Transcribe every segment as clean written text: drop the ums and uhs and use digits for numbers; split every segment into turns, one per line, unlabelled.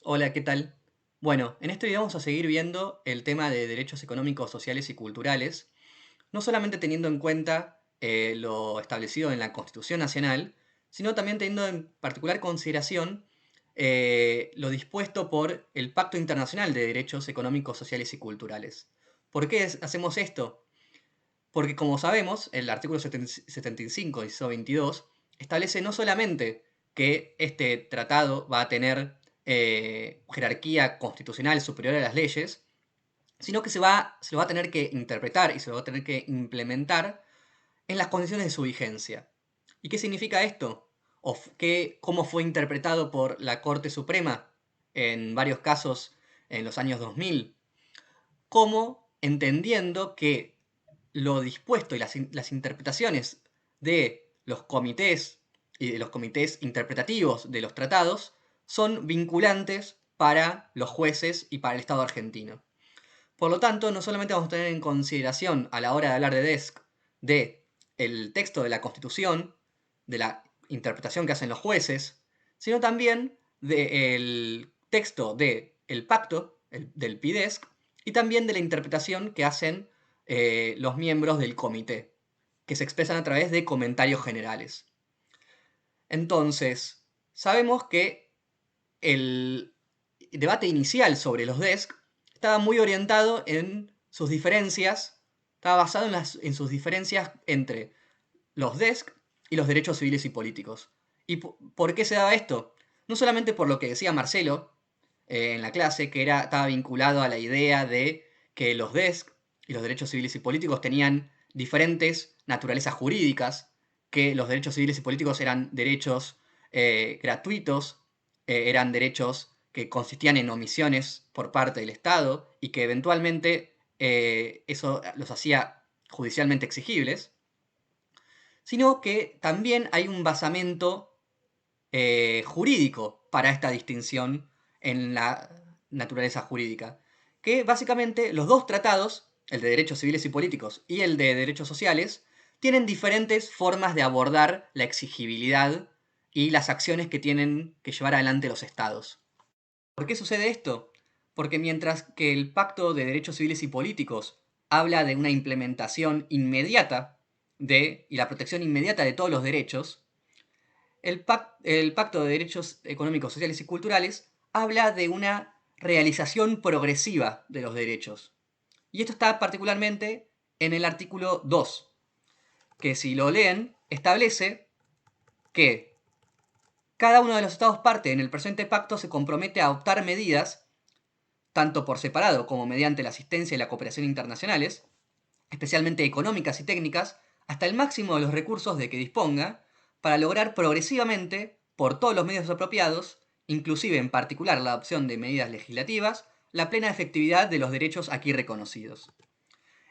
Hola, ¿qué tal? Bueno, en este video vamos a seguir viendo el tema de derechos económicos, sociales y culturales, no solamente teniendo en cuenta lo establecido en la Constitución Nacional, sino también teniendo en particular consideración lo dispuesto por el Pacto Internacional de Derechos Económicos, Sociales y Culturales. ¿Por qué hacemos esto? Porque como sabemos, el artículo 75, inciso 22, establece no solamente que este tratado va a tener jerarquía constitucional superior a las leyes, sino que se lo va a tener que interpretar y se lo va a tener que implementar en las condiciones de su vigencia. ¿Y qué significa esto? ¿Cómo fue interpretado por la Corte Suprema en varios casos en los años 2000? Como entendiendo que lo dispuesto y las interpretaciones de los comités y de los comités interpretativos de los tratados son vinculantes para los jueces y para el Estado argentino. Por lo tanto, no solamente vamos a tener en consideración a la hora de hablar de DESC de el texto de la Constitución, de la interpretación que hacen los jueces, sino también del texto del pacto, del PIDESC, y también de la interpretación que hacen los miembros del comité, que se expresan a través de comentarios generales. Entonces, sabemos que el debate inicial sobre los DESC estaba muy orientado en sus diferencias, estaba basado en sus diferencias entre los DESC y los derechos civiles y políticos. ¿Y por qué se daba esto? No solamente por lo que decía Marcelo en la clase, que estaba vinculado a la idea de que los DESC y los derechos civiles y políticos tenían diferentes naturalezas jurídicas, que los derechos civiles y políticos eran derechos gratuitos, eran derechos que consistían en omisiones por parte del Estado y que eventualmente eso los hacía judicialmente exigibles, sino que también hay un basamento jurídico para esta distinción en la naturaleza jurídica. Que básicamente los dos tratados, el de derechos civiles y políticos y el de derechos sociales, tienen diferentes formas de abordar la exigibilidad y las acciones que tienen que llevar adelante los estados. ¿Por qué sucede esto? Porque mientras que el Pacto de Derechos Civiles y Políticos habla de una implementación inmediata y la protección inmediata de todos los derechos, el Pacto de Derechos Económicos, Sociales y Culturales habla de una realización progresiva de los derechos. Y esto está particularmente en el artículo 2, que si lo leen, establece que cada uno de los Estados parte en el presente pacto se compromete a adoptar medidas, tanto por separado como mediante la asistencia y la cooperación internacionales, especialmente económicas y técnicas, hasta el máximo de los recursos de que disponga, para lograr progresivamente, por todos los medios apropiados, inclusive en particular la adopción de medidas legislativas, la plena efectividad de los derechos aquí reconocidos.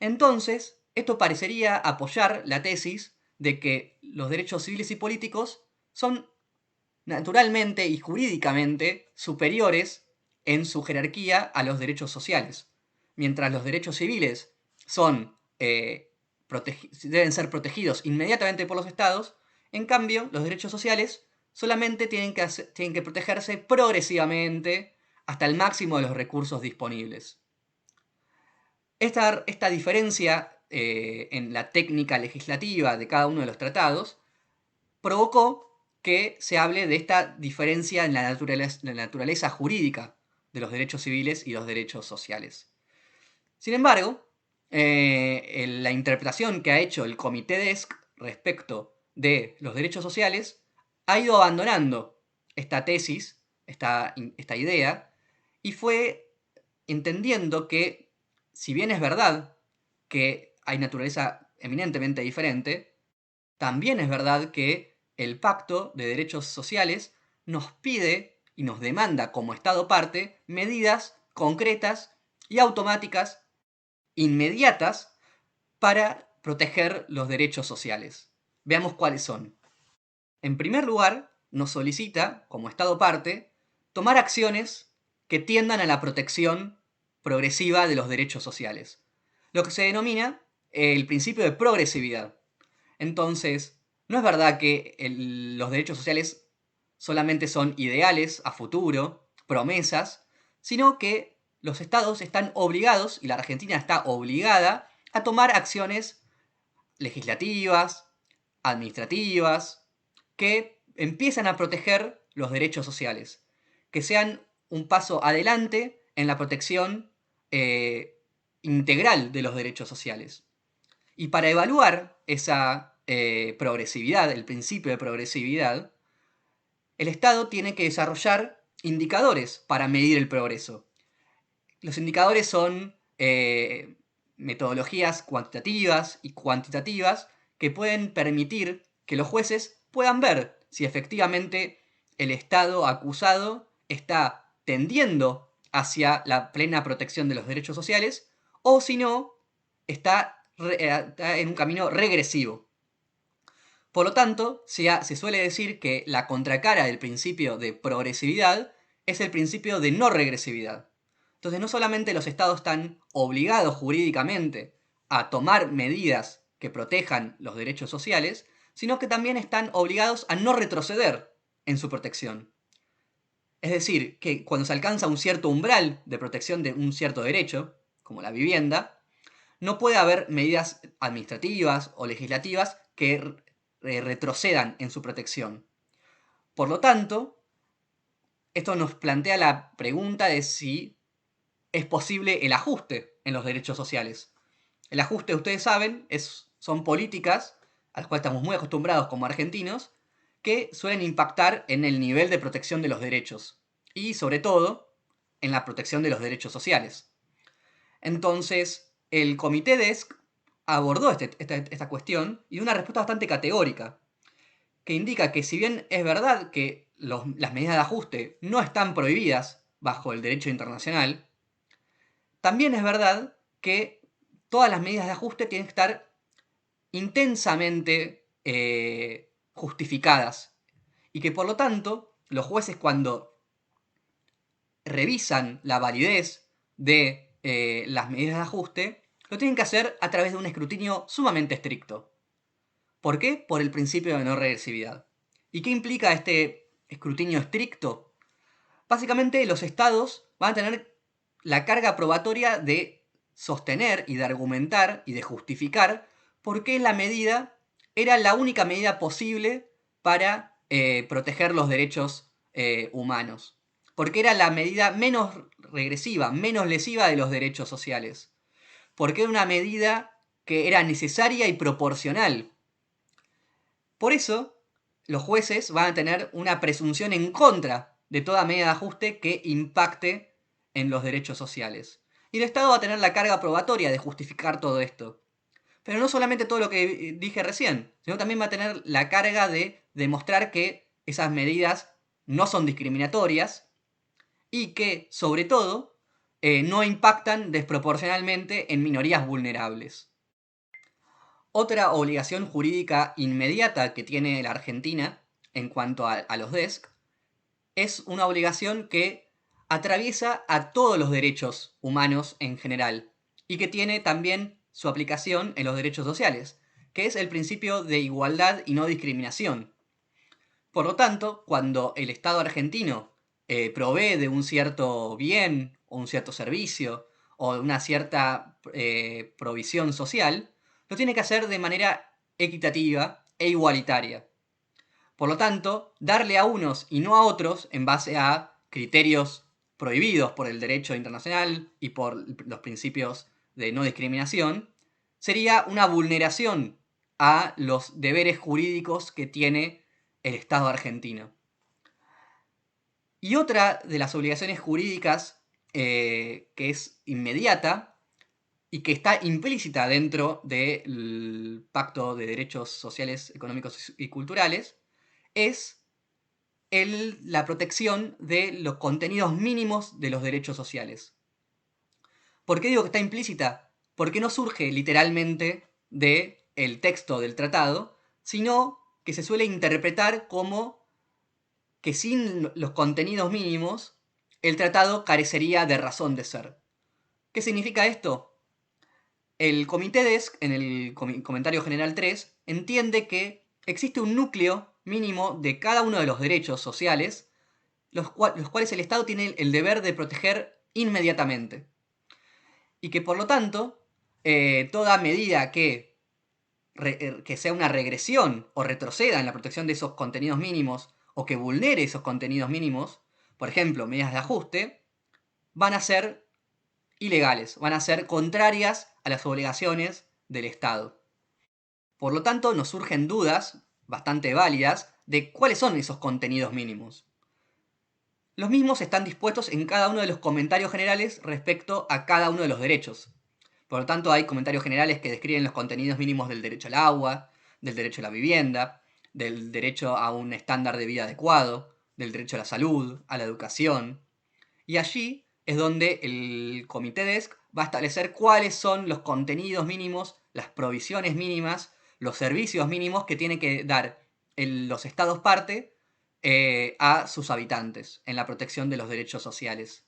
Entonces, esto parecería apoyar la tesis de que los derechos civiles y políticos son naturalmente y jurídicamente superiores en su jerarquía a los derechos sociales. Mientras los derechos civiles son, deben ser protegidos inmediatamente por los estados, en cambio los derechos sociales solamente tienen que protegerse progresivamente hasta el máximo de los recursos disponibles. Esta diferencia en la técnica legislativa de cada uno de los tratados provocó que se hable de esta diferencia en la naturaleza jurídica de los derechos civiles y los derechos sociales. Sin embargo, la interpretación que ha hecho el Comité DESC respecto de los derechos sociales ha ido abandonando esta tesis, esta idea, y fue entendiendo que, si bien es verdad que hay naturaleza eminentemente diferente, también es verdad que el Pacto de Derechos Sociales nos pide y nos demanda como Estado parte medidas concretas y automáticas, inmediatas, para proteger los derechos sociales. Veamos cuáles son. En primer lugar, nos solicita, como Estado parte, tomar acciones que tiendan a la protección progresiva de los derechos sociales, lo que se denomina el principio de progresividad. Entonces, no es verdad que los derechos sociales solamente son ideales a futuro promesas, sino que los estados están obligados, y la Argentina está obligada, a tomar acciones legislativas, administrativas, que empiezan a proteger los derechos sociales, que sean un paso adelante en la protección integral de los derechos sociales. Y para evaluar esa progresividad, el principio de progresividad, el Estado tiene que desarrollar indicadores para medir el progreso. Los indicadores son metodologías cuantitativas y cuantitativas que pueden permitir que los jueces puedan ver si efectivamente el Estado acusado está tendiendo hacia la plena protección de los derechos sociales o si no, está en un camino regresivo. Por lo tanto, se suele decir que la contracara del principio de progresividad es el principio de no regresividad. Entonces, no solamente los estados están obligados jurídicamente a tomar medidas que protejan los derechos sociales, sino que también están obligados a no retroceder en su protección. Es decir, que cuando se alcanza un cierto umbral de protección de un cierto derecho, como la vivienda, no puede haber medidas administrativas o legislativas que retrocedan en su protección. Por lo tanto, esto nos plantea la pregunta de si es posible el ajuste en los derechos sociales. El ajuste, ustedes saben, son políticas a las cuales estamos muy acostumbrados como argentinos, que suelen impactar en el nivel de protección de los derechos y, sobre todo, en la protección de los derechos sociales. Entonces, el Comité DESC abordó esta cuestión y dio una respuesta bastante categórica, que indica que si bien es verdad que las medidas de ajuste no están prohibidas bajo el derecho internacional, también es verdad que todas las medidas de ajuste tienen que estar intensamente justificadas y que por lo tanto los jueces cuando revisan la validez de las medidas de ajuste lo tienen que hacer a través de un escrutinio sumamente estricto. ¿Por qué? Por el principio de no regresividad. ¿Y qué implica este escrutinio estricto? Básicamente los estados van a tener la carga probatoria de sostener y de argumentar y de justificar por qué la medida era la única medida posible para proteger los derechos humanos. Porque era la medida menos regresiva, menos lesiva de los derechos sociales. Porque era una medida que era necesaria y proporcional. Por eso, los jueces van a tener una presunción en contra de toda medida de ajuste que impacte en los derechos sociales. Y el Estado va a tener la carga probatoria de justificar todo esto. Pero no solamente todo lo que dije recién, sino también va a tener la carga de demostrar que esas medidas no son discriminatorias y que, sobre todo, no impactan desproporcionalmente en minorías vulnerables. Otra obligación jurídica inmediata que tiene la Argentina en cuanto a los DESC es una obligación que atraviesa a todos los derechos humanos en general y que tiene también su aplicación en los derechos sociales, que es el principio de igualdad y no discriminación. Por lo tanto, cuando el Estado argentino provee de un cierto bien o un cierto servicio o de una cierta provisión social, lo tiene que hacer de manera equitativa e igualitaria. Por lo tanto, darle a unos y no a otros en base a criterios prohibidos por el derecho internacional y por los principios de no discriminación, sería una vulneración a los deberes jurídicos que tiene el Estado argentino. Y otra de las obligaciones jurídicas que es inmediata y que está implícita dentro del Pacto de Derechos Sociales, Económicos y Culturales es la protección de los contenidos mínimos de los derechos sociales. ¿Por qué digo que está implícita? Porque no surge literalmente del texto del tratado, sino que se suele interpretar como que sin los contenidos mínimos el tratado carecería de razón de ser. ¿Qué significa esto? El Comité DESC, en el comentario general 3, entiende que existe un núcleo mínimo de cada uno de los derechos sociales los cuales el Estado tiene el deber de proteger inmediatamente. Y que por lo tanto, toda medida que sea una regresión o retroceda en la protección de esos contenidos mínimos o que vulnere esos contenidos mínimos, por ejemplo, medidas de ajuste, van a ser ilegales, van a ser contrarias a las obligaciones del Estado. Por lo tanto, nos surgen dudas bastante válidas de cuáles son esos contenidos mínimos. Los mismos están dispuestos en cada uno de los comentarios generales respecto a cada uno de los derechos. Por lo tanto, hay comentarios generales que describen los contenidos mínimos del derecho al agua, del derecho a la vivienda, del derecho a un estándar de vida adecuado, del derecho a la salud, a la educación. Y allí es donde el Comité DESC va a establecer cuáles son los contenidos mínimos, las provisiones mínimas, los servicios mínimos que tienen que dar los estados parte a sus habitantes en la protección de los derechos sociales.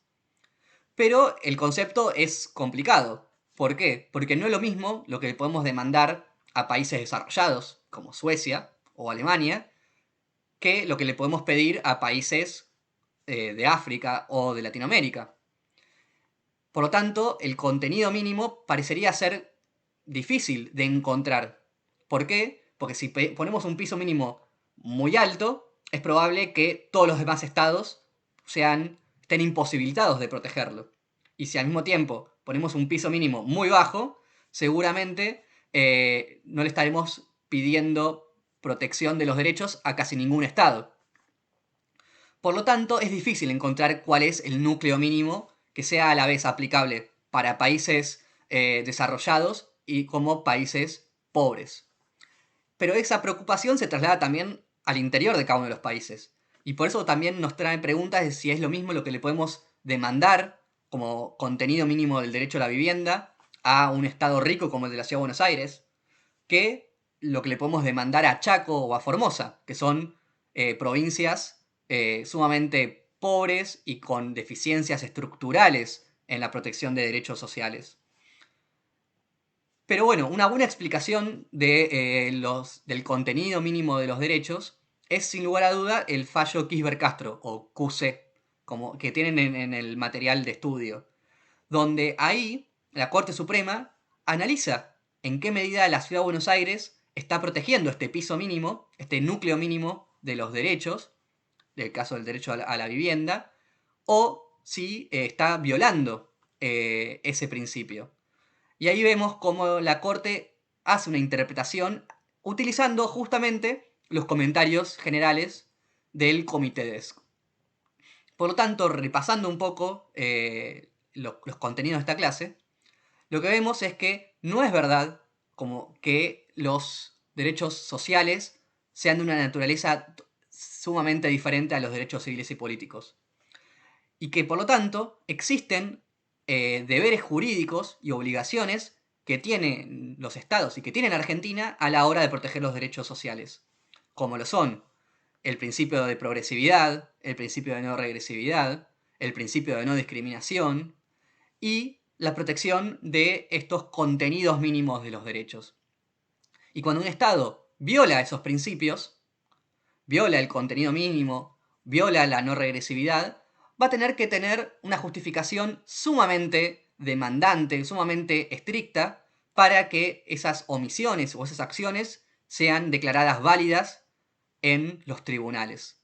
Pero el concepto es complicado. ¿Por qué? Porque no es lo mismo lo que podemos demandar a países desarrollados, como Suecia o Alemania, que lo que le podemos pedir a países de África o de Latinoamérica. Por lo tanto, el contenido mínimo parecería ser difícil de encontrar. ¿Por qué? Porque si ponemos un piso mínimo muy alto, es probable que todos los demás estados estén imposibilitados de protegerlo. Y si al mismo tiempo ponemos un piso mínimo muy bajo, seguramente no le estaremos pidiendo protección de los derechos a casi ningún estado. Por lo tanto, es difícil encontrar cuál es el núcleo mínimo que sea a la vez aplicable para países desarrollados y como países pobres. Pero esa preocupación se traslada también al interior de cada uno de los países. Y por eso también nos trae preguntas de si es lo mismo lo que le podemos demandar como contenido mínimo del derecho a la vivienda a un estado rico como el de la Ciudad de Buenos Aires, que lo que le podemos demandar a Chaco o a Formosa, que son provincias sumamente pobres y con deficiencias estructurales en la protección de derechos sociales. Pero bueno, una buena explicación del contenido mínimo de los derechos es sin lugar a duda el fallo Kisber-Castro, o QC, como que tienen en el material de estudio, donde ahí la Corte Suprema analiza en qué medida la Ciudad de Buenos Aires está protegiendo este piso mínimo, este núcleo mínimo de los derechos, del caso del derecho a la vivienda, o si está violando ese principio. Y ahí vemos cómo la Corte hace una interpretación utilizando justamente los comentarios generales del Comité DESC. Por lo tanto, repasando un poco los contenidos de esta clase, lo que vemos es que no es verdad como que los derechos sociales sean de una naturaleza sumamente diferente a los derechos civiles y políticos. Y que por lo tanto existen deberes jurídicos y obligaciones que tienen los estados y que tiene la Argentina a la hora de proteger los derechos sociales, como lo son el principio de progresividad, el principio de no regresividad, el principio de no discriminación y la protección de estos contenidos mínimos de los derechos. Y cuando un Estado viola esos principios, viola el contenido mínimo, viola la no regresividad, va a tener que tener una justificación sumamente demandante, sumamente estricta, para que esas omisiones o esas acciones sean declaradas válidas en los tribunales.